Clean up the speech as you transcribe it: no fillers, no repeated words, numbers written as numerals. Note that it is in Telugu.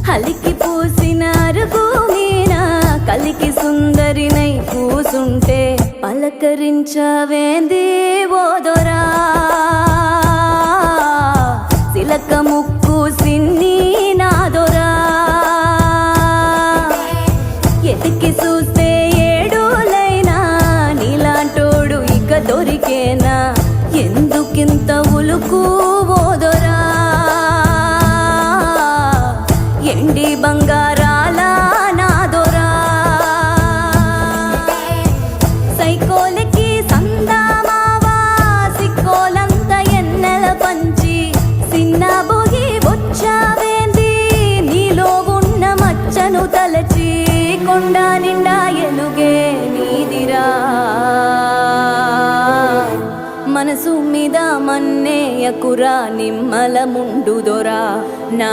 హలికి పూసిన అరుగు మీన కలికి సుందరినై కూసుంటే పలకరించవేంది ఓదొరా సిలక ముక్కు సిన్ని నాదొరా ఎతికి చూస్తే ఏడులైనా నీలాంటోడు ఇక దొరికేనా ఎందుకింత ఉలుకు ఓదొరా ఎండి బంగారాల నాదొరా సైకోలకి సందామావా సిక్కోలంత ఎన్నెల పంచి సిన్న బొగి బొచ్చావేంది నీలో ఉన్న మచ్చను తలచి కొండ నిండా ఎలుగే నీదిరా మనసు మీద మన్నేయకురా నిమ్మల ముండుదొరా నా